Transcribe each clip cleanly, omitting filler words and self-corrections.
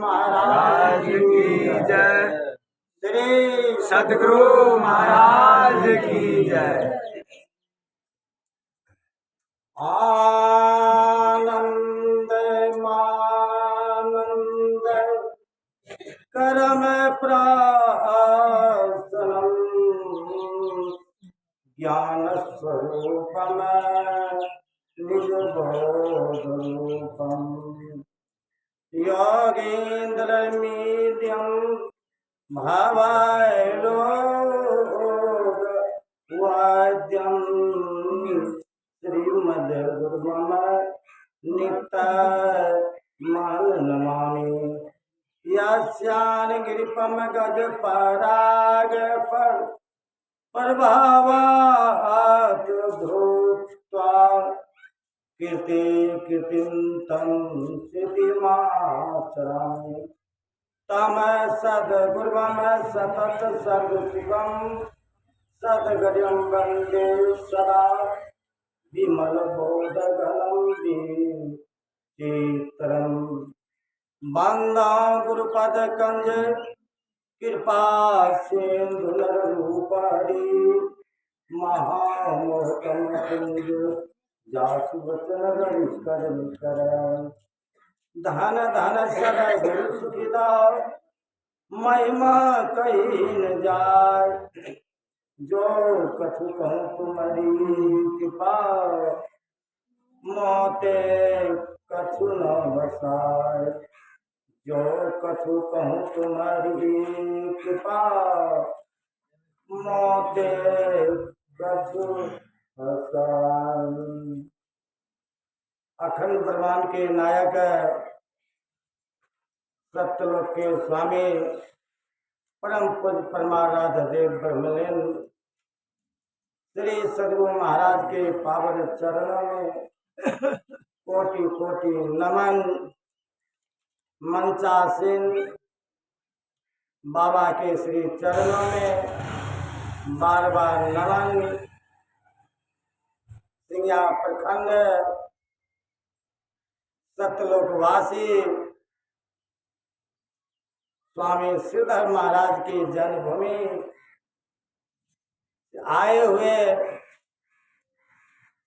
महाराज की जय। श्री सद्गुरु महाराज की जय। आनंद मानंद करम प्रासनम ज्ञान स्वरूपम निजबोधरूपम योगेन्द्र मीड्यम भावायोग वाद्यम श्रीमद गुरुम नित्य मान नमामि यस्यान गिरिपम गज पराग प्रभावात् धृत्वा कीर्ति कीर्तिं तं सिद्धिमाचरामि तम सद्गुरुं सतत सर्वसुखं सद्गुरुं वन्दे सदा विमल बोधगलं विचित्रं वन्दे गुरुपद कंज कृपा सिंधुरूपरि महामोहकं कुंज जासु वचन कर धन धन सद गुरु सुखिदा महिमा कही न जाय जो कछु कहूँ तुम्हारी कृपा मोते कछु न बसाय जो कछु कहूँ तुम्हारी कृपा मोते कछु अखंड ब्रह्मांड के नायक सत्यलोक के स्वामी परम पूज्य परमाराध्य देव ब्रह्मलीन श्री सद्गुरु महाराज के पावन चरणों में कोटि कोटि नमन। मंचासीन बाबा के श्री चरणों में बार बार नमन। सिंगिया प्रखंड सत्यलोकवासी स्वामी श्रीधर महाराज की जन्मभूमि आए हुए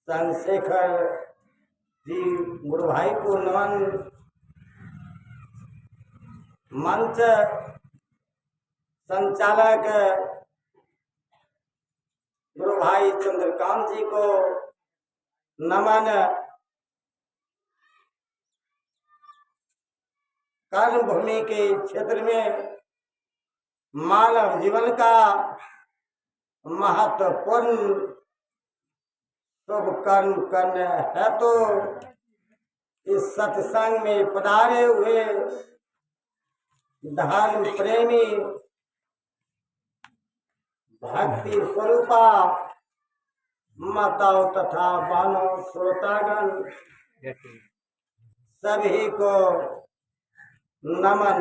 चंद्रशेखर जी गुरु भाई को नमन। मंच संचालक गुरु भाई चंद्रकांत जी को नमन। कर्म भूमि के क्षेत्र में मानव जीवन का महत्वपूर्ण शुभ कर्म करने है तो इस सत्संग में पधारे हुए धर्म प्रेमी भक्ति स्वरूपा माताओं तथा बहनों श्रोतागण सभी को नमन।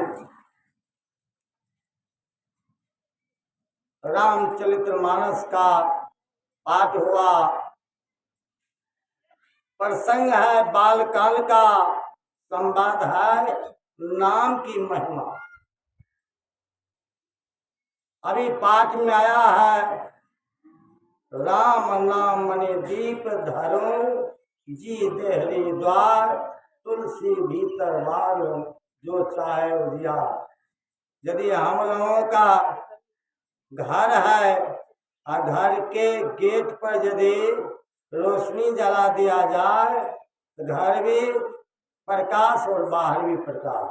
रामचरितमानस का पाठ हुआ। प्रसंग है बालकाल का, संवाद है नाम की महिमा। अभी पाठ में आया है राम नाम मने दीप धरो जी देहरी द्वार तुलसी भीतर बार जो चाहे उजियार। यदि हम लोगों का घर है और घर के गेट पर यदि रोशनी जला दिया जाए तो घर भी प्रकाश और बाहर भी प्रकाश।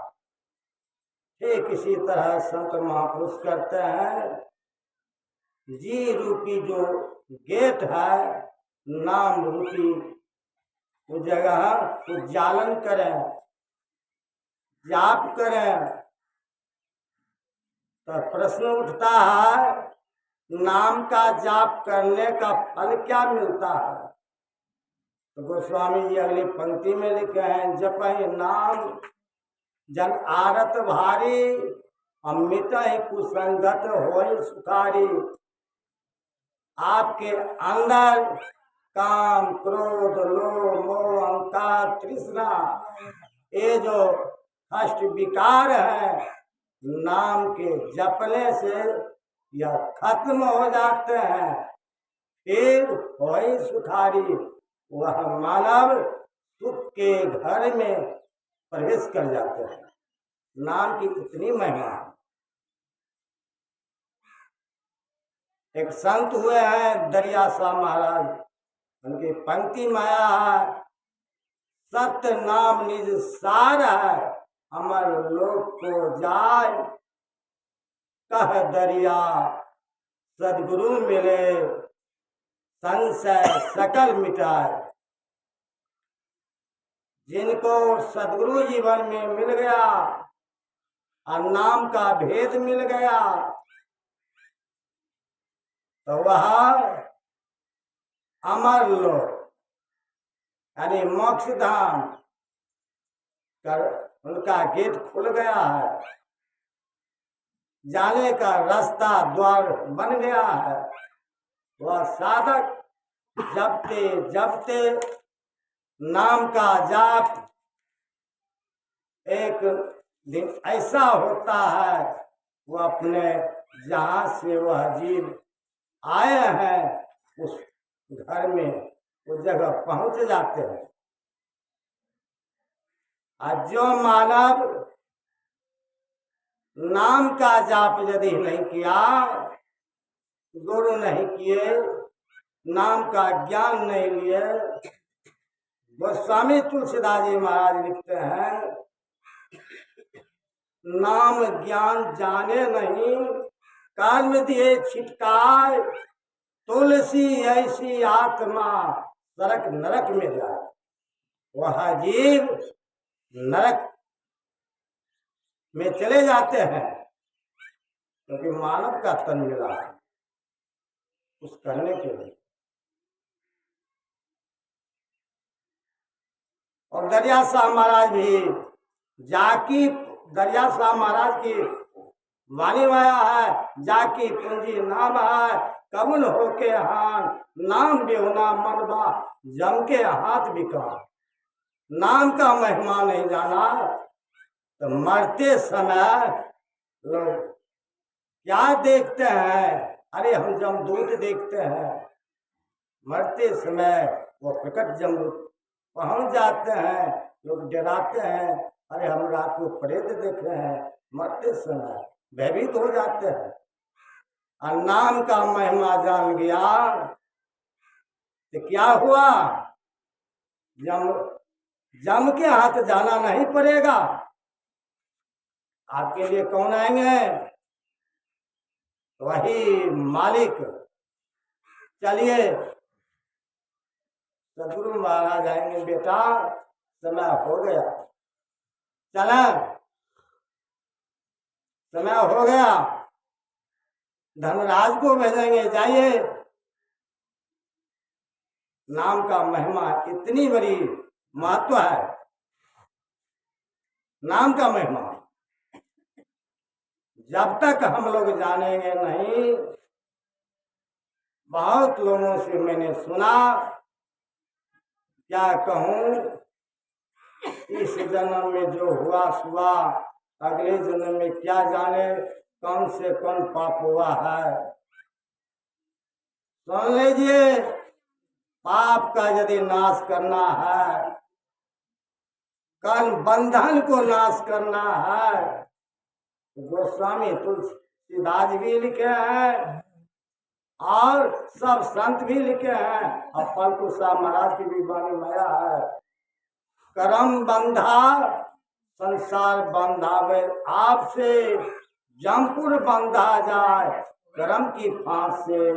ठीक इसी तरह संत महापुरुष करते हैं जी रूपी जो गेट है नाम रूपी उस जगह उज्जालन करें, जाप करें। तो प्रश्न उठता है नाम का जाप करने का फल क्या मिलता है? तो गोस्वामी जी अगली पंक्ति में लिखे हैं जपहि नाम जन आरत भारी अमृत कुसंगत होय सुखारी। आपके अंदर काम क्रोध लोभ मोह अहंकार तृष्णा ये जो कष्ट विकार है, नाम के जपने से यह खत्म हो जाते हैं। फिर वही सुखारी वह मानव सुख के घर में प्रवेश कर जाते हैं। नाम की इतनी महिमा है। एक संत हुए हैं दरिया शाह महाराज, उनकी पंक्ति में आया है, सत्य नाम निज सार है, अमर लोक को जाय, कह दरिया सदगुरु मिले, संशय सकल मिटाए। जिनको सदगुरु जीवन में मिल गया और नाम का भेद मिल गया, तो वह अमर लोक यानी मोक्ष धाम कर उनका गेट खुल गया है, जाने का रास्ता द्वार बन गया है। वह साधक जपते जपते नाम का जाप, एक दिन ऐसा होता है वो अपने जहाँ से वह जीव आए हैं उस घर में उस जगह पहुंच जाते हैं। और जो मानव नाम का जाप यदि नहीं किया, गुरु नहीं किए, नाम का ज्ञान नहीं लिए, गोस्वामी तुलसीदास जी महाराज लिखते हैं, नाम ज्ञान जाने नहीं, कर्म दिए छिटकाए, तुलसी ऐसी आत्मा नरक नरक में जाए। वह जीव नरक में चले जाते हैं क्योंकि मानव का तन मिला है उस करने के लिए। और दरिया शाह महाराज भी जाकी, दरिया शाह महाराज की वाणी माया है, जाकी पूंजी नाम है, कबुल होके हान, नाम बेहुना मनबा जम के हाथ बिका। नाम का महिमा नहीं जाना तो मरते समय लोग क्या देखते हैं, अरे हम जमदूत देखते हैं। मरते समय वो प्रकट जमदूत पहुंच जाते हैं, लोग डराते हैं, अरे हम रात को प्रेत देख रहे हैं। मरते समय भयभीत हो जाते हैं। और नाम का महिमा जान गया तो क्या हुआ, जम के हाथ जाना नहीं पड़ेगा। आपके लिए कौन आएंगे, वही मालिक। चलिए सदगुरु महाराज आएंगे, बेटा समय हो गया, चला समय हो गया, धनराज को भेजेंगे, जाइए। नाम का महिमा इतनी बड़ी महत्व है। नाम का महिमा जब तक हम लोग जानेंगे नहीं। बहुत लोगों से मैंने सुना, क्या कहूं, इस जन्म में जो हुआ सुआ, अगले जन्म में क्या जाने कौन से कौन पाप हुआ है। सुन लीजिए, पाप का यदि नाश करना है, कर्म बंधन को नाश करना है, गोस्वामी तुलसीदास भी लिखे हैं और सब संत भी लिखे हैं, और पलटू शाह महाराज की भी वाणी माया है। कर्म बंधा संसार बंधावे आपसे, जमपुर बंधा जाए कर्म की फांस से,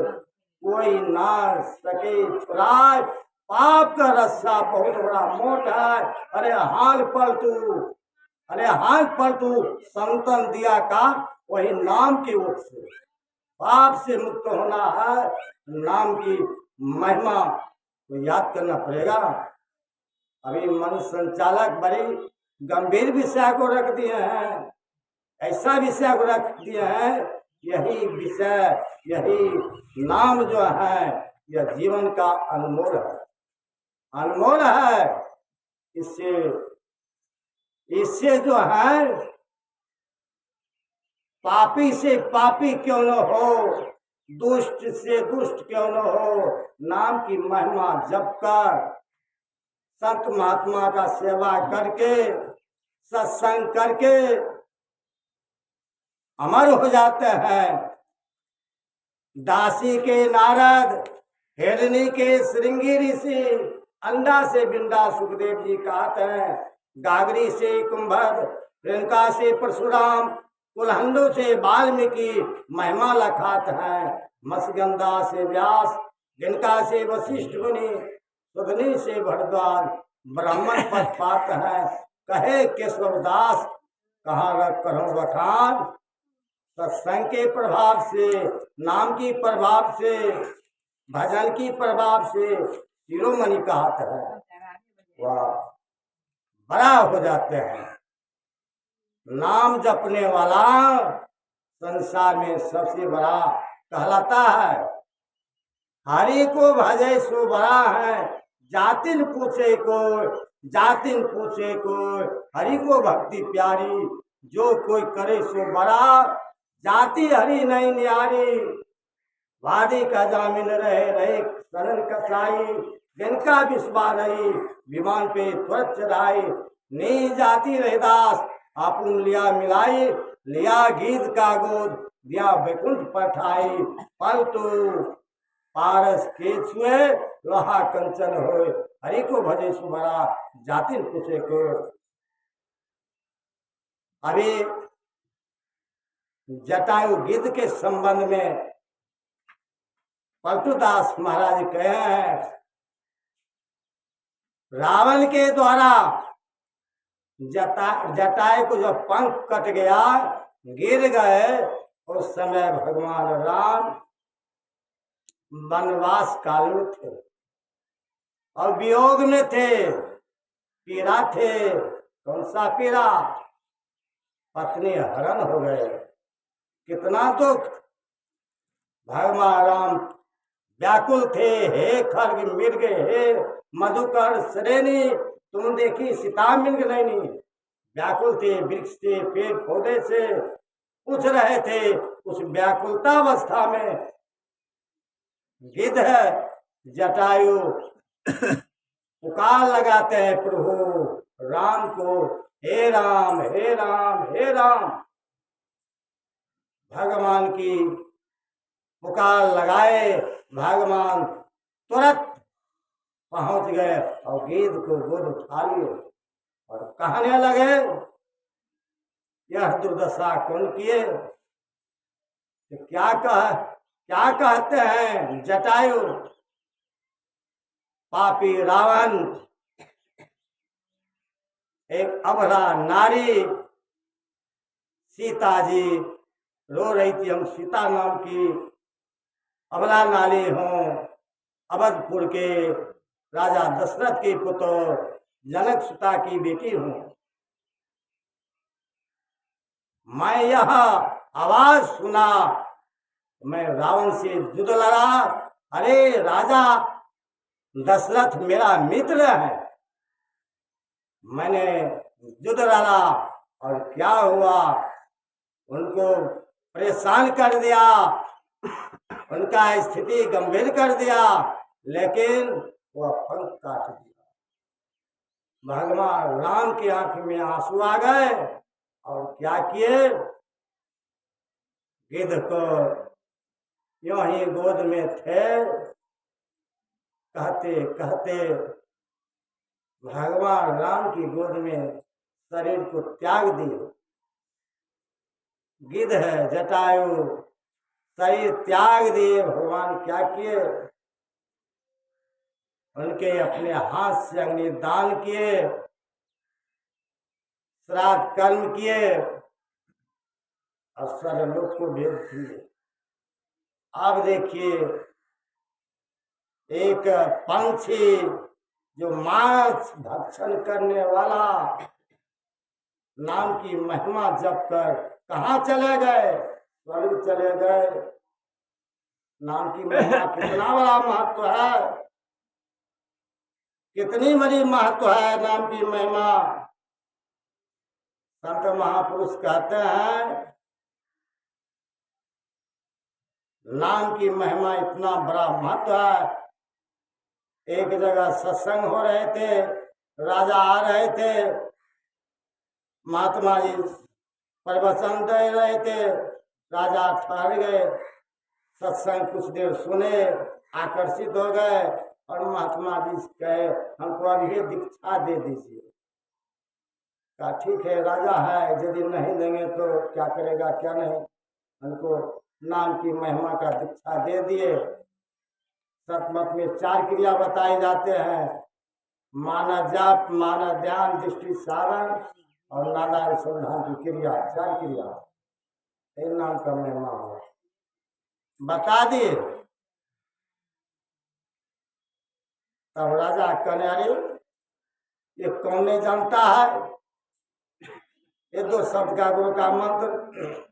कोई ना सके छुड़ाए, पाप का रस्सा बहुत बड़ा मोट है। अरे हाल पलटू, अरे हाल पलटू, संतन दिया का वही नाम की ओर से। पाप से मुक्त होना है, नाम की महिमा को याद करना पड़ेगा। अभी मन संचालक बड़ी गंभीर विषय को रख दिए हैं, ऐसा विषय को रख दिए हैं, यही विषय, यही नाम जो है यह जीवन का अनमोल है, अनमोल है। इससे इससे जो है पापी से पापी क्यों न हो, दुष्ट से दुष्ट क्यों न हो, नाम की महिमा जप कर संत महात्मा का सेवा करके सत्संग करके अमर हो जाते हैं। दासी के नारद, हिरणी के श्रृंगी ऋषि, अंडा से बिंडा सुखदेव जी कहते हैं, गागरी से कुंभर, रेणुका से परशुराम, कुलहंडो से वाल्मीकि महिमा लखात है। मत्स्यगंधा से व्यास, जिनका से वशिष्ठ मुनि, सुधनी से भरद्वाज, ब्राह्मण पद पात है। कहे केशवदास कहाँ रख करो बखान, सत्संग के प्रभाव से, नाम की प्रभाव से, भजन की प्रभाव से शिरोमणि कहत है वह बड़ा हो जाते हैं। नाम जपने वाला संसार में सबसे बड़ा कहलाता है। हरि को भजे सो बड़ा है, जातिन पूछे को, जातिन पूछे को, हरि को भक्ति प्यारी, जो कोई करे सो बड़ा, जाति हरि नहीं न्यारी। वादी का जामिन रहे रहे शरण कसाई, जिनका विश्वास रही विमान पे त्वरत चढ़ाई। नी जाति रहदास आपुन लिया मिलाई, लिया गीत का गोद दिया वैकुंठ पठाई। पलटू पारस के छुए लोहा कंचन होए, हरि को भजे सुबरा, जातिन पूछे को। अभी जटायु गिद्ध के संबंध में पलटूदास महाराज कहे हैं, रावण के द्वारा जटायु को जब पंख कट गया, गिर गए, उस समय भगवान राम वनवास काल में थे और वियोग में थे, पीड़ा थे। कौन सा पीड़ा? पत्नी हरण हो गए, कितना दुख। भगवान राम व्याकुल थे, हे खर्ग मृग, हे मधुकर श्रेणी, तुम देखी सीता मृग नैनी। व्याकुल थे, वृक्ष से पेड़ पौधे से पूछ रहे थे। उस व्याकुलता अवस्था में गिद्ध जटायु पुकार लगाते हैं प्रभु राम को, हे राम हे राम हे राम। भगवान की पुकार लगाए, भगवान तुरंत पहुंच गए और गिद्ध को गोद उठा लिए और कहने लगे, यह दुर्दशा कौन किए? तो क्या कहते हैं जटायु? पापी रावण, एक अबला नारी सीता जी रो रही थी, हम सीता नाम की अबला नारी हूँ, अवधपुर के राजा दशरथ के पुत्र जनक सुता की बेटी हूँ। मैं यह आवाज सुना, मैं रावण से युद्ध लड़ा। अरे राजा दशरथ मेरा मित्र है, मैंने युद्ध लड़ा और क्या हुआ, उनको परेशान कर दिया, उनका स्थिति गंभीर कर दिया, लेकिन वह पंख काट दिया। भगवान राम की आंख में आंसू आ गए और क्या किए, गिद्ध को यूं ही गोद में थे, कहते कहते भगवान राम की गोद में शरीर को त्याग दिए। गिद्ध है जटायु शरीर त्याग दिए। भगवान क्या किए, उनके अपने हाथ से अग्नि दान किए, श्राद्ध कर्म किए और स्वर्गलोक को भेज दिए। अब देखिए, एक पंछी जो मांस भक्षण करने वाला नाम की महिमा जप कर कहाँ चले गए? स्वर्ग चले गए। नाम की महिमा कितना बड़ा महत्व है, कितनी बड़ी महत्व है नाम की महिमा। संत महापुरुष कहते हैं नाम की महिमा इतना बड़ा महत्व है। एक जगह सत्संग हो रहे थे, राजा आ रहे थे, महात्मा जी प्रवचन दे रहे थे, राजा ठहर गए, सत्संग कुछ देर सुने, आकर्षित हो गए और महात्मा जी कहे हमको अभी दीक्षा दे दीजिए। कहा ठीक है, राजा है, यदि नहीं देंगे तो क्या करेगा क्या नहीं, हमको नाम की महिमा का दीक्षा दे दिए। सतमत में 4 क्रिया बताए जाते हैं, माना जाप, माना ध्यान, दृष्टि सारण और नाना अनुसंधान की क्रिया, 4 क्रिया। एक नाम का महिमा हो बता दिए। तब राजा कहने अरे ये कौन नहीं जानता है, ये 2 शब्द का गुरु का मंत्र,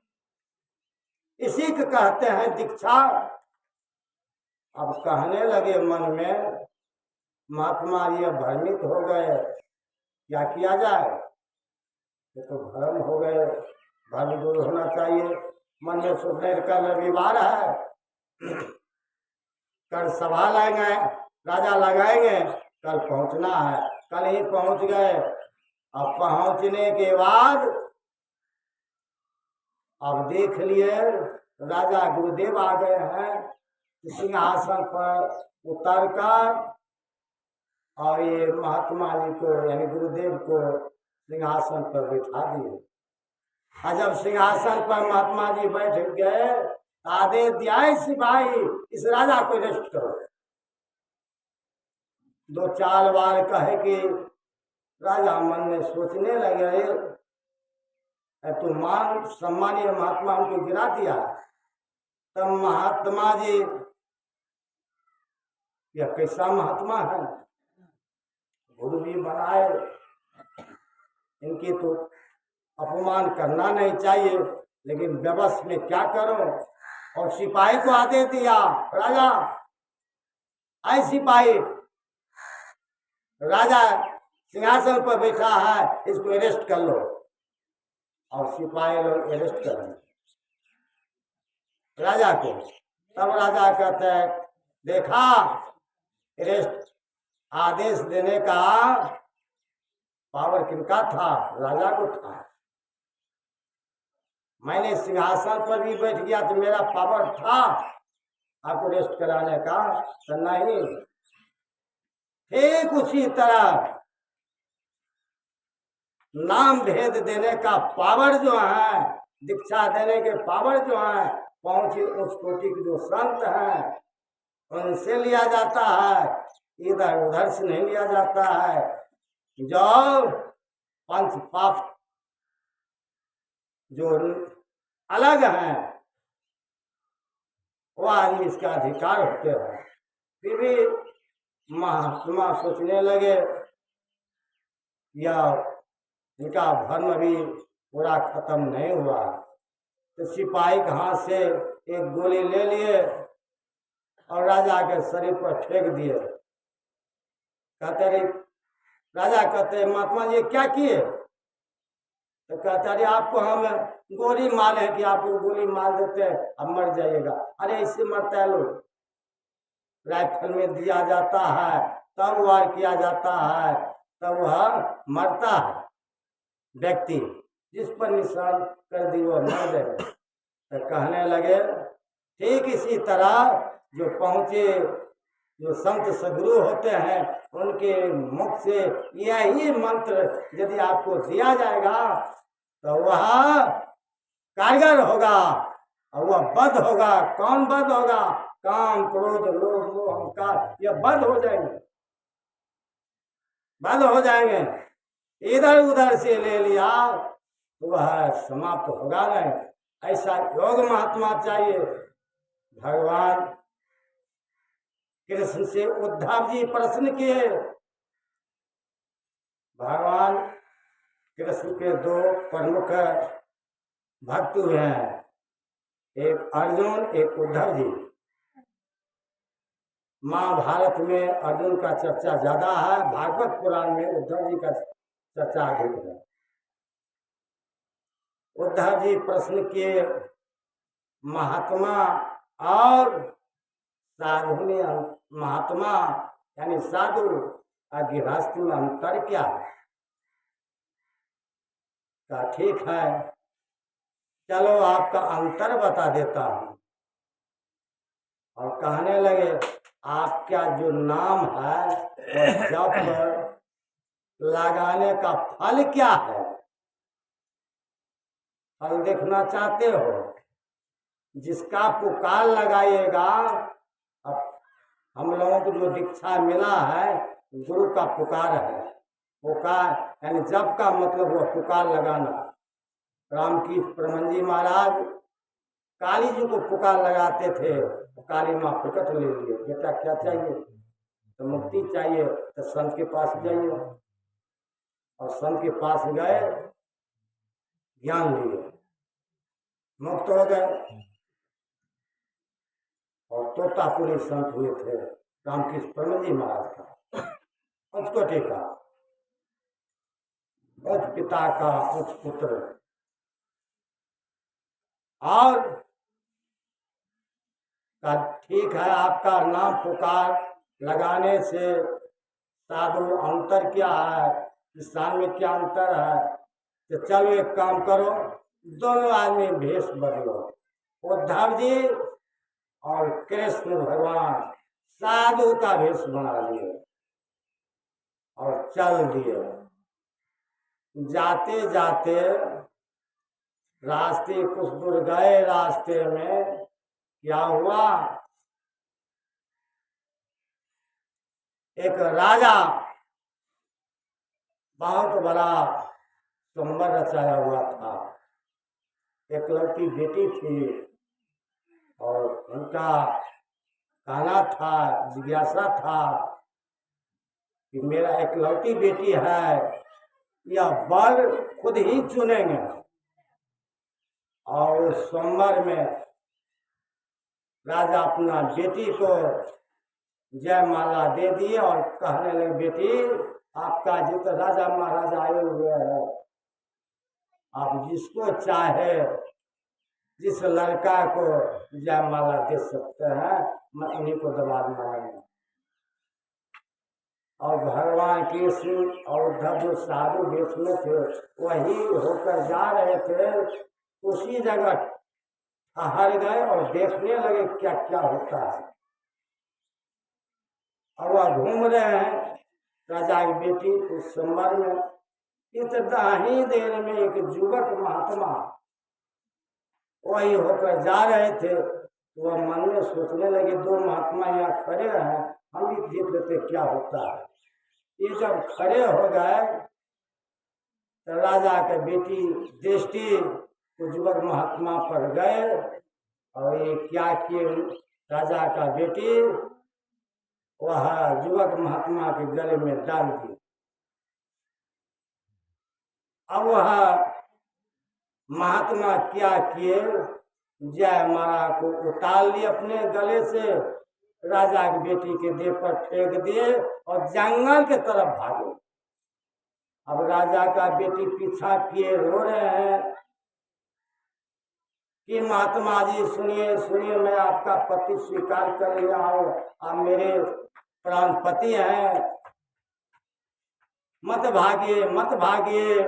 इसी को कहते हैं दीक्षा। अब कहने लगे मन में, महात्मा ये भ्रमित हो गए, क्या किया जाए, ये तो भ्रम हो गए, भ्रम दूर होना चाहिए। मन में सोचने का रविवार है, कल सभा लाएंगे, राजा लगाएंगे, कल पहुंचना है, कल ही पहुंच गए। अब पहुंचने के बाद अब देख लिए राजा गुरुदेव आ गए हैं, सिंहासन पर उतर कर और ये महात्मा जी को यानी गुरुदेव को सिंहासन पर बिठा दिए। और जब सिंहासन पर महात्मा जी बैठ गए, आदेश दिया सिपाही इस राजा को अरेस्ट करो। 2-4 बार कहे कि राजा मन में सोचने लगे, तो मान सम्मानीय महात्मा हमको गिरा दिया। तब महात्मा जी, यह कैसा महात्मा है, गुरु भी बनाए, इनकी तो अपमान करना नहीं चाहिए, लेकिन व्यवस्था में क्या करो। और सिपाही को आदेश दिया, राजा आए सिपाही, राजा सिंहासन पर बैठा है, इसको अरेस्ट कर लो। और सिपाही लोग अरेस्ट कर राजा को। तब राजा कहते हैं देखा, अरेस्ट आदेश देने का पावर किनका था, राजा को था। मैंने सिंहासन पर भी बैठ गया तो मेरा पावर था आपको अरेस्ट कराने का, तो नहीं। ठीक उसी तरह नाम भेद देने का पावर जो है, दीक्षा देने के पावर जो है, पहुंचे उस कोटि के जो संत हैं उनसे लिया जाता है, इधर उधर से नहीं लिया जाता है। जो पंच पाप जो अलग हैं वो आदमी इसका अधिकार होते हैं। फिर भी महात्मा सोचने लगे या इनका भ्रम अभी पूरा खत्म नहीं हुआ। तो सिपाही के हाथ से एक गोली ले लिए और राजा के शरीर पर फेंक दिए। कहते रहे राजा, कहते महात्मा जी क्या किए, तो कहते अरे आपको हम गोली मारे हैं कि आपको गोली मार देते हैं अब मर जाइएगा। अरे ऐसे मरता है लोग, राइफल में दिया जाता है तब वार किया जाता है, तब वह मरता है। व्यक्ति जिस पर निशान कर दी वो मर जाए। तो कहने लगे ठीक इसी तरह जो पहुँचे, जो संत सदगुरु होते हैं, उनके मुख से यही मंत्र यदि आपको दिया जाएगा तो वह कारगर होगा और वह बद होगा। कौन बद होगा? काम, क्रोध, लोभ, मोह, अहंकार, यह बद हो जाएंगे, बद हो जाएंगे। इधर उधर से ले लिया तो वह समाप्त होगा नहीं। ऐसा योग महात्मा चाहिए। भगवान कृष्ण से उद्धव जी प्रश्न किए। भगवान कृष्ण के 2 प्रमुख भक्त हुए हैं, एक अर्जुन, एक उद्धव जी। महाभारत में अर्जुन का चर्चा ज्यादा है, भागवत पुराण में उद्धव जी का चर्चा अधिक है। उद्धव जी प्रश्न किए, महात्मा और साधु में महात्मा यानी साधु और गृहस्थ में अंतर क्या है? कहा ठीक है, चलो आपका अंतर बता देता हूं। और कहने लगे, आपका जो नाम है और जप लगाने का फल क्या है? फल देखना चाहते हो? जिसका पुकार लगाइएगा, अब हम लोगों को जो दीक्षा मिला है गुरु का पुकार है। पुकार यानी जप का मतलब वो पुकार लगाना। रामकृष्ण परमहंस जी महाराज काली जी को पुकार लगाते थे, तो काली माँ प्रकट ले लिए, बेटा क्या चाहिए? तो मुक्ति चाहिए, तो संत के पास जाइए। और संत के पास गए, ज्ञान लिए, मुक्त हो गए और तोतापुरी संत हुए थे रामकृष्ण परमहंस जी महाराज का। उच्चकोटि का, उच्च पिता का उच्च पुत्र। और ठीक है, आपका नाम पुकार लगाने से साधु अंतर क्या है, किसान में क्या अंतर है? तो चलो एक काम करो, दोनों आदमी भेष बदलो। उद्धव जी और कृष्ण भगवान साधु का भेष बना लिए और चल दिए। जाते जाते रास्ते कुछ दूर गए, रास्ते में क्या हुआ, एक राजा बहुत बड़ा स्वयंवर रचाया हुआ था। एक लड़की बेटी थी और उनका कहना था, जिज्ञासा था कि मेरा एक लड़की बेटी है, यह वर खुद ही चुनेंगे। और उस स्वयंवर में राजा अपना बेटी को जयमाला दे दिए और कहने लगे, बेटी आपका जितना राजा महाराजा आए हुए हैं, आप जिसको चाहे जिस लड़का को जयमाला दे सकते हैं, मैं इन्हीं को दबा मांगेंगे। और भगवान कृष्ण और उद्धव जो साधु वेश में थे वही होकर जा रहे थे, उसी जगह ठहर गए और देखने लगे क्या क्या होता है। और वह घूम रहे हैं राजा की बेटी उस संबर में। इतना ही देर में एक युवक महात्मा वही होकर जा रहे थे, तो वह मन में सोचने लगे, दो महात्मा यहाँ खड़े हैं, हम भी देख लेते क्या होता है। ये जब खड़े हो गए तो राजा के बेटी दृष्टि युवक महात्मा पर गए और ये क्या किए, राजा का बेटी वह युवक महात्मा के गले में डाल दी। अब वह महात्मा क्या किए, जयमाला को उतार लिए अपने गले से, राजा की बेटी के देह पर फेंक दिए और जंगल के तरफ भागे। अब राजा का बेटी पीछा किए रो रहे हैं कि महात्मा जी सुनिए सुनिए, मैं आपका पति स्वीकार कर लिया हूँ, आप मेरे प्राण पति हैं, मत भागिए मत भागिए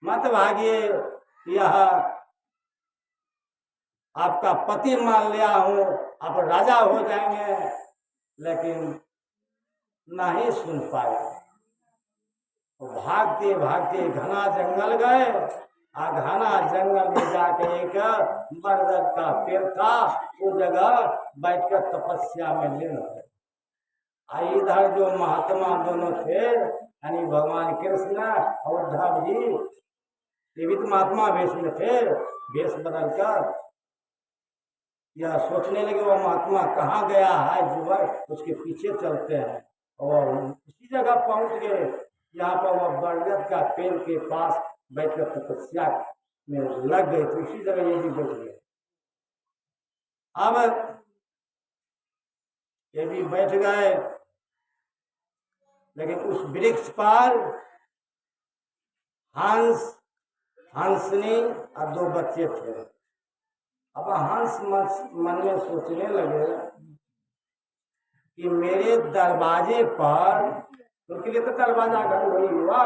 मत भागिए, यह आपका पति मान लिया हूँ, आप राजा हो जाएंगे। लेकिन नहीं सुन पाया, भागते भागते घना जंगल गए। घना जंगल में जाके एक बरगद का पेड़ था, उस जगह बैठकर तपस्या में लीन हो। इधर जो महात्मा दोनों थे यानी भगवान कृष्ण और उद्धव जी, ये भी तो महात्मा वेश में थे, वेश बदल कर यह सोचने लगे वो महात्मा कहाँ गया है युवक, उसके पीछे चलते हैं। और उसी जगह पहुंच गए, यहाँ पर वह बरगद का पेड़ के पास बैठकर तपस्या में लग गए, तो उसी जगह ये भी बैठ गए। अब ये भी बैठ गए, लेकिन उस वृक्ष पर हंस हंसनी और 2 बच्चे थे। अब हंस मन में सोचने लगे कि मेरे दरवाजे पर, उनके लिए तो दरवाजा घर वही हुआ,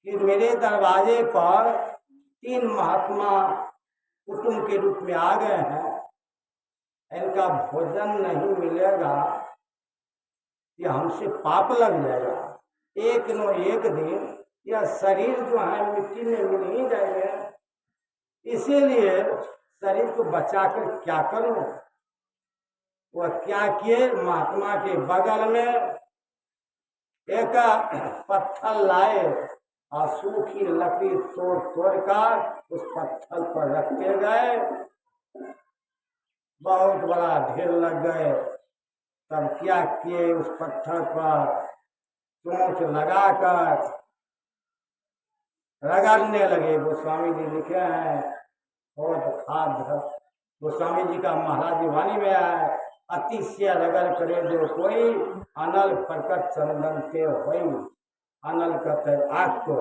कि मेरे दरवाजे पर 3 महात्मा कुटुंब के रूप में आ गए हैं, इनका भोजन नहीं मिलेगा कि हमसे पाप लग जाएगा। एक न एक दिन यह शरीर जो है मिट्टी में मिल ही जाएंगे, इसीलिए शरीर को बचाकर क्या करूं। वह क्या किए, महात्मा के बगल में एक पत्थर लाए और सूखी लकड़ी तोड़ तोड़ कर उस पत्थर पर रखते गए। बहुत बड़ा ढेर लग गए। तब क्या किए, उस पत्थर पर चोंच लगाकर रगड़ने लगे। गोस्वामी जी लिखे हैं, बहुत खाद गोस्वामी जी का महाराज वाणी में है, अतिशय रगड़ करे जो कोई, अनल प्रकट चंदन के होई। अनल कहते आग को,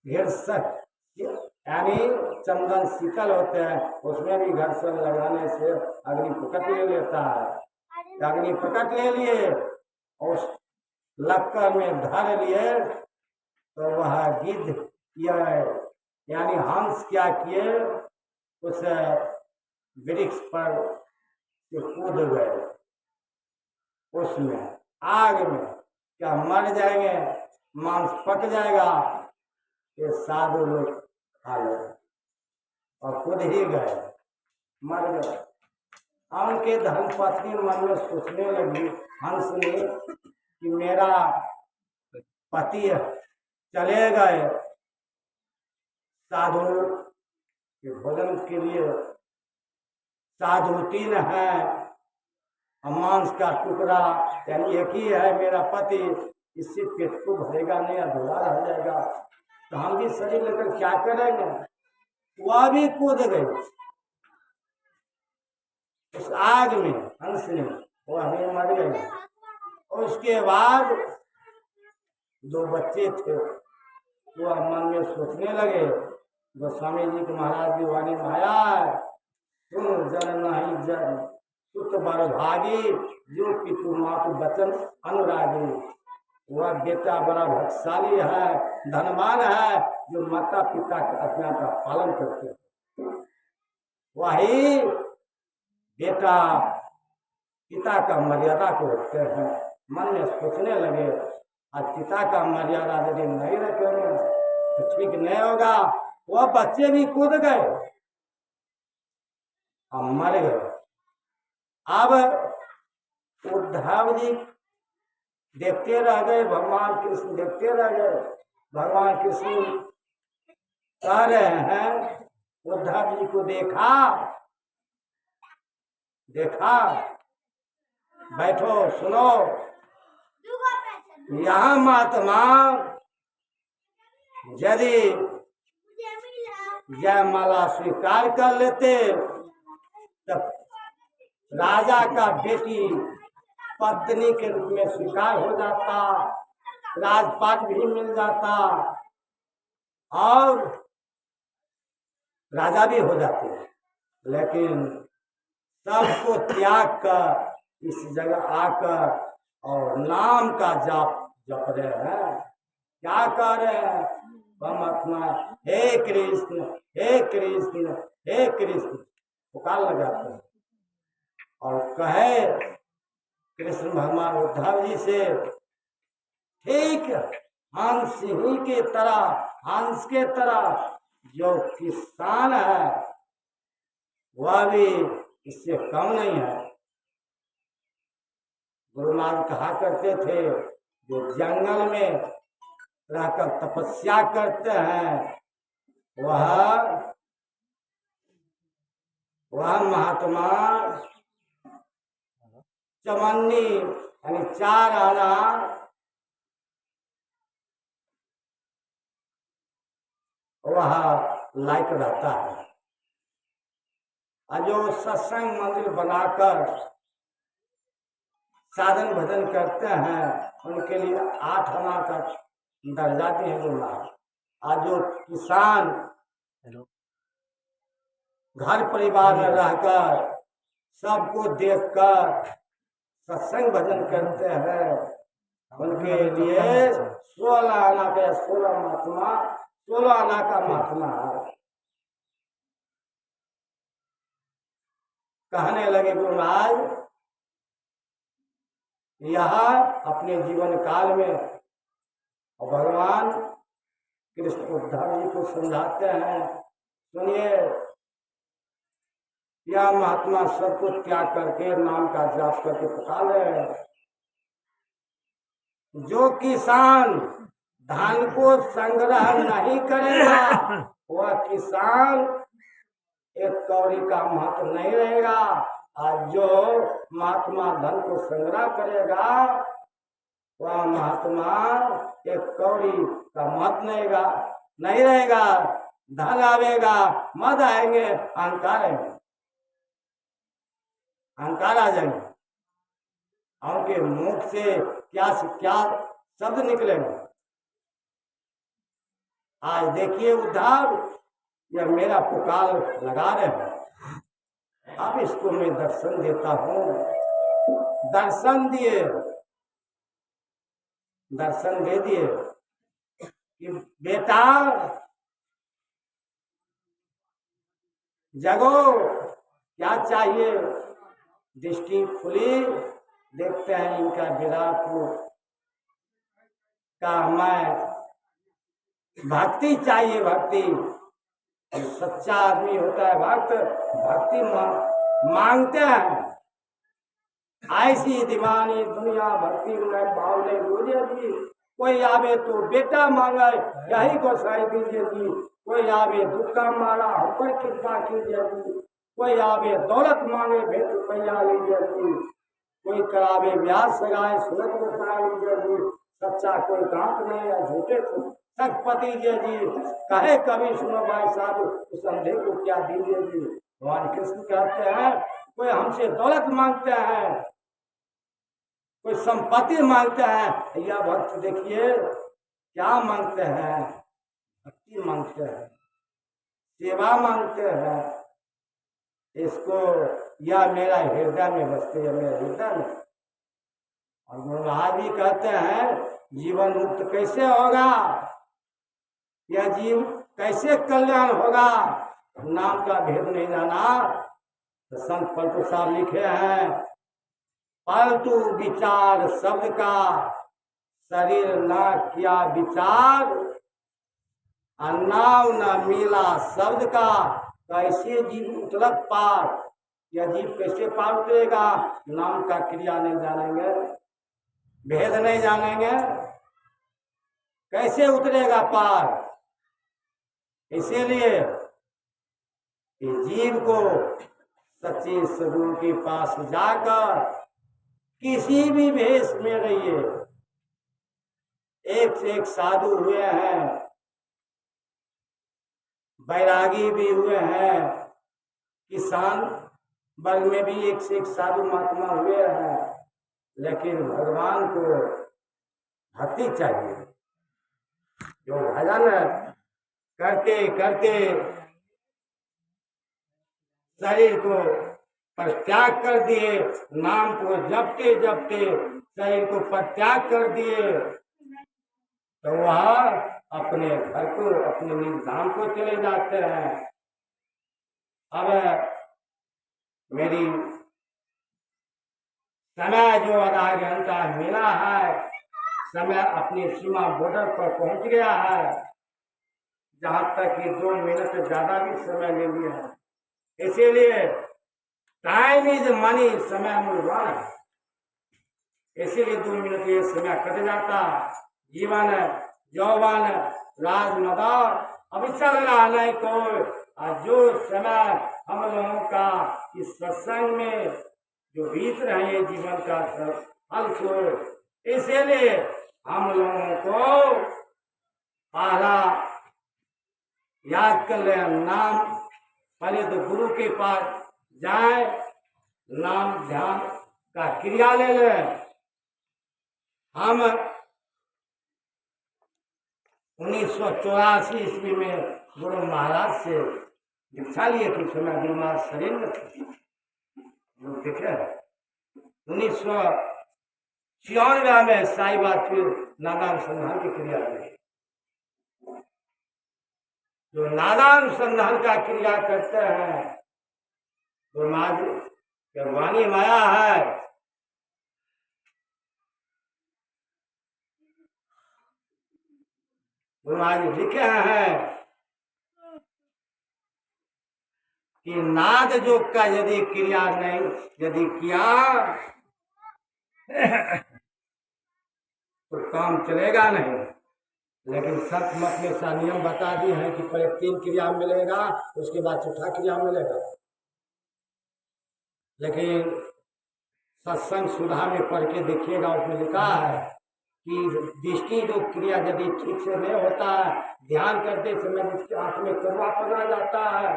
घर्षक यानी चंदन शीतल होते हैं, उसमें भी घर्षण लगाने से अग्नि प्रकट ले लेता है। अग्नि प्रकट ले लिए और लक्कर में धर लिए, तो वह गिद्ध यानी हंस क्या किए, उस वृक्ष पर कूद गए, उसमें आग में। क्या मर जाएंगे, मांस पक जाएगा, ये साधु लोग खा लो, और कूद ही गए, मर गए। उनके धर्मपत्नी मन में सोचने लगी, हंस ने, कि मेरा पति चले गए साधु के भोजन के लिए, साधु 3 है, मांस का टुकड़ा यानी एक ही है मेरा पति, इससे पेट को भरेगा नहीं, अधूरा रह जाएगा, तो हम भी शरीर लेकर क्या करेंगे। वह भी कूद गई उस आग में, हंस ने, वह भी मर गई। उसके बाद 2 बच्चे थे, वह मन में सोचने लगे। गोस्वामी जी के महाराज की वाणी में आया, सुन जन नहीं जन सुत बर भागी, जो पितु मातु बचन अनुरागी। वह बेटा बड़ा भक्तशाली है, धनवान है, जो माता पिता के आज्ञा का पालन करते हैं। वही बेटा पिता का मर्यादा को रखते हैं। मन में सोचने लगे, आज पिता का मर्यादा यदि नहीं रखेंगे तो ठीक नहीं होगा। वह बच्चे भी कूद गए और मर गए। अब उद्धव जी देखते रह गए, भगवान कृष्ण देखते रह गए। भगवान कृष्ण कह रहे हैं, उद्धव जी को देखा, बैठो सुनो, यहाँ महात्मा यदि जयमाला स्वीकार कर लेते तब राजा का बेटी पत्नी के रूप में स्वीकार हो जाता, राजपाट भी मिल जाता और राजा भी हो जाते। लेकिन सबको त्याग कर इस जगह आकर और नाम का जाप जप रहे हैं। क्या कर रहे हैं, परमात्मा हे कृष्ण हे कृष्ण हे कृष्ण पुकार लगाते हैं। और कहे कृष्ण भगवान उद्धव जी से, ठीक हंस ही के तरह, हंस के तरह जो किसान है वह भी इससे कम नहीं है। गुरु महाराज कहा करते थे, जो जंगल में रहकर तपस्या करते हैं वह महात्मा चमन्नी यानी 4 आना वह लायक रहता है। और जो सत्संग मंदिर बनाकर साधन भजन करते हैं उनके लिए 8 आना का दर्जा दिए गुरु महाराज। आज जो किसान घर परिवार में रहकर सबको देखकर सत्संग भजन करते हैं, उनके लिए 16 आना का 16 महात्मा 16 आना का महात्मा है। कहने लगे गुरु महाराज, यहाँ अपने जीवन काल में भगवान कृष्ण उद्धव जी को समझाते हैं, सुनिए, यह महात्मा सबको त्याग करके नाम का जाप करके पुकारे हैं। जो किसान धान को संग्रह नहीं करेगा वह किसान एक कौड़ी का महत्व नहीं रहेगा। आज जो महात्मा धन को संग्रह करेगा वह महात्मा एक कौड़ी का महत्व नहीं रहेगा। धन आवेगा, मद आएंगे, अहंकार आएंगे, अहंकार आ जाएंगे, उनके मुख से क्या शब्द निकलेंगे। आज देखिए उद्धव, यह मेरा पुकार लगा रहे हैं, अब इसको मैं दर्शन देता हूँ। दर्शन दिए, दर्शन दे दिए कि बेटा जगो, क्या चाहिए। दृष्टि खुली, देखते हैं इनका विराट रूप का मैं भक्ति चाहिए। भक्ति, सच्चा आदमी होता है भक्त, भक्ति मांगते हैं। ऐसी दीवानी दुनिया भक्ति में भाव नहीं बोलिए जी। कोई आवे तो बेटा मांगे, यही गोसाई दीजिए जी। कोई आवे दुखा मारा, होकर कृपा कीजिए जी। कोई आवे दौलत मांगे, भेंट रुपया लीजिए जी। कोई करावे ब्याह सगाए, सूरत बता लीजिए जी। सच्चा कोई गांठ नहीं है, झूठे सखपति जी कहे कभी सुनो भाई साहब, उस अंधे को क्या दीजिए जी। भगवान कृष्ण कहते हैं, कोई हमसे दौलत मांगते हैं, कोई संपत्ति मांगते हैं, या भक्त देखिए क्या मांगते हैं, भक्ति मांगते हैं, सेवा मांगते हैं। इसको यह मेरा हृदय में बसते है, मेरे हृदय में। और गुरु महाराज भी कहते हैं, जीवन मुक्त कैसे होगा, यह जीव कैसे कल्याण होगा, नाम का भेद नहीं जाना। तो संत पलटू साहब लिखे हैं, पलटू विचार शब्द का, शरीर न किया विचार, नाव न मिला शब्द का, कैसे जीव उतरत पार। यह जीव कैसे पार उतरेगा, नाम का क्रिया नहीं जानेंगे, भेद नहीं जानेंगे, कैसे उतरेगा पार। इसीलिए जीव को सच्चे सदगुरु के पास जाकर किसी भी भेष में रहिए। एक से एक साधु हुए हैं, बैरागी भी हुए हैं, किसान वर्ग में भी एक से एक साधु महात्मा हुए हैं, लेकिन भगवान को भक्ति चाहिए। जो भजन करते करते शरीर को परित्याग कर दिए, नाम को जपते जपते शरीर को परित्याग कर दिए, तो वह अपने घर को, अपने निज धाम को चले जाते हैं। अब मेरी समय जो आधा घंटा मिला है, समय अपनी सीमा बॉर्डर पर पहुंच गया है, जहां तक कि 2 मिनट ज्यादा भी समय ले लिया है। इसीलिए टाइम इज मनी, समय मूल्यवान है। इसीलिए 2 मिनट ये समय कट जाता। जीवन यौवन राज मदार अभी चल रहा नहीं कोई। और जो समय हम लोगों का इस सत्संग में जो बीत रहे हैं जीवन का फल स्वरूप, इसीलिए हम लोगों को पहला याद कर ले, नाम पहले तो गुरु के पास जाए, नाम ध्यान का क्रिया ले ले। हम 1984 ईस्वी में गुरु महाराज से दीक्षा लिए थे। सुना गुरु महाराज शरीर में थे, लोग देखे। 1996 में साईबाद फिर नादानुसंधान की क्रिया हुई। जो नादानुसंधान का क्रिया करते हैं, गुरु महाराज की वाणी माया है। गुरु महाराज लिखे हैं कि नाद योग का यदि क्रिया नहीं यदि किया तो काम चलेगा नहीं। लेकिन सत मत में सा नियम बता दिए हैं कि पहले 3 क्रिया मिलेगा, उसके बाद चौथा क्रिया मिलेगा। लेकिन सत्संग सुधा में पढ़ के देखिएगा, उसमें लिखा है कि दृष्टि जो क्रिया यदि ठीक से नहीं होता है, ध्यान करते समय जिसकी आंख में कड़वापन आ जाता है,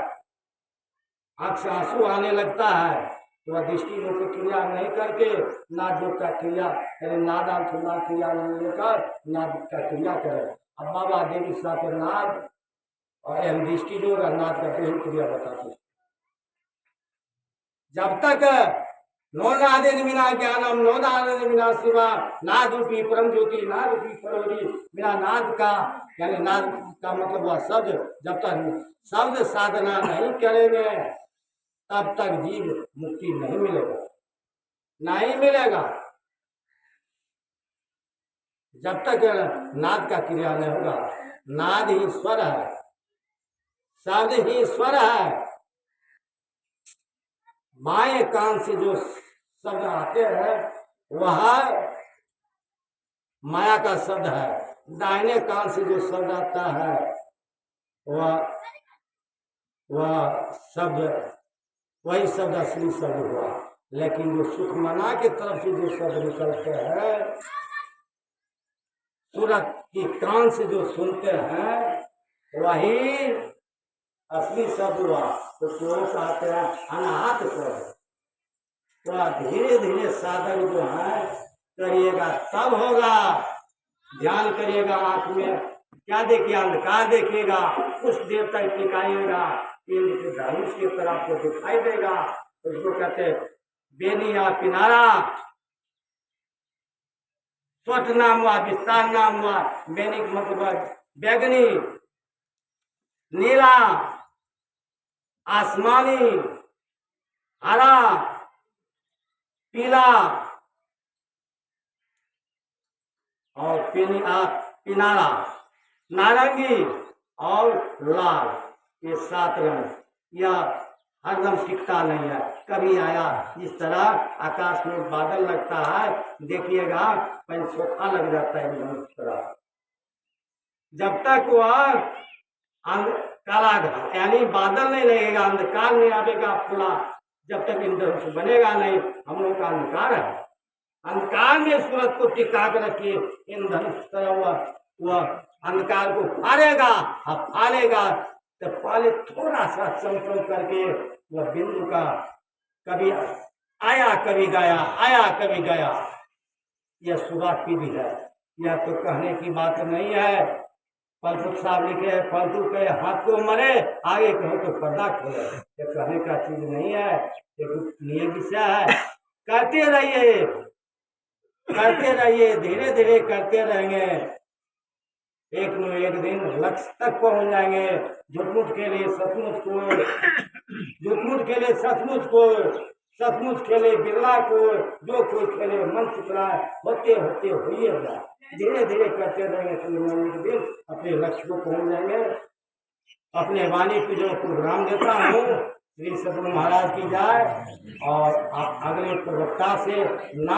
आंख से आंसू आने लगता है, तो वह दृष्टि योग की क्रिया नहीं करके नाद योग का क्रिया यानी नादानुसंधान क्रिया लेकर नाद का क्रिया करे। अब बाबा देवी साथ नाद और दृष्टि योग और नाद का क्रिया बताते हैं। जब तक नो नादेन बिना ज्ञानम, नो नादेन बिना शिवा, नाद रूपी परम ज्योति, नाद रूपी परवरी, बिना नाद का यानी नाद का मतलब वह शब्द, जब तक शब्द साधना नहीं करेंगे तब तक जीव मुक्ति नहीं मिलेगा, नहीं मिलेगा। जब तक नाद का क्रिया नहीं होगा। नाद ही स्वर है, शब्द ही स्वर है। बाएं कान से जो शब्द आते हैं वह माया का शब्द है, दाहिने कान से जो शब्द आता है वह शब्द वही शब्द असली शब्द हुआ। लेकिन जो सुख मना के तरफ से जो शब्द निकलते हैं, सूरत की कान से जो सुनते हैं वही असली शब्द हुआ। तो कहते हैं अनाहत शब्द। तो धीरे धीरे साधन जो है करिएगा तब होगा। ध्यान करिएगा, आंख में क्या देखिए, अंधकार देखिएगा, कुछ देर तक टिकाइएगा, धनुष की तरह आपको दिखाई देगा। उसको कहते बेनी या किनारा, स्वट नाम हुआ, विस्तार नाम हुआ। बेनी मतलब बैगनी, नीला, आसमानी, हरा, पीला और पिनारा, नारंगी और लाल, ये 7 रंग। यह हरदम टिकता नहीं है, कभी आया। इस तरह आकाश में बादल लगता है, देखिएगा कहीं सोखा लग जाता है इस तरह। जब तक वह काला यानी बादल नहीं लगेगा, अंधकार नहीं आएगा खुला, जब तक इंद्रधनुष बनेगा नहीं। हम लोग का अंधकार है, अंधकार में सूरज को टिका कर रखिए। इंद्रधनुष तरह वह अंधकार को फाड़ेगा, अब फाड़ेगा तो पहले थोड़ा सा चमचम करके वह बिंदु का कभी आया कभी गया, आया कभी गया। यह शुरुआत की भी है, यह तो कहने की बात नहीं है। फलतू साहब लिखे है, फलतू के हाथ को मरे, आगे कहो तो पर्दा खोले। ये कहने का चीज नहीं है, ये विषय है। करते रहिए, करते रहिए, धीरे धीरे करते रहेंगे, एक न एक दिन लक्ष्य तक पहुंच जाएंगे। झूठ के लिए सचमुच को, झूठ के लिए सचमुच को, सचमुच खेले बिरला को, जो कोई खेले मन चितराए, होते होते होइएगा। धीरे धीरे करते रहेंगे तो एक दिन अपने लक्ष्य को पहुंच जाएंगे। अपने वाणी की जो प्रोग्राम देता हूँ श्री सतगुरु महाराज की जाए। और आप अगले प्रवक्ता से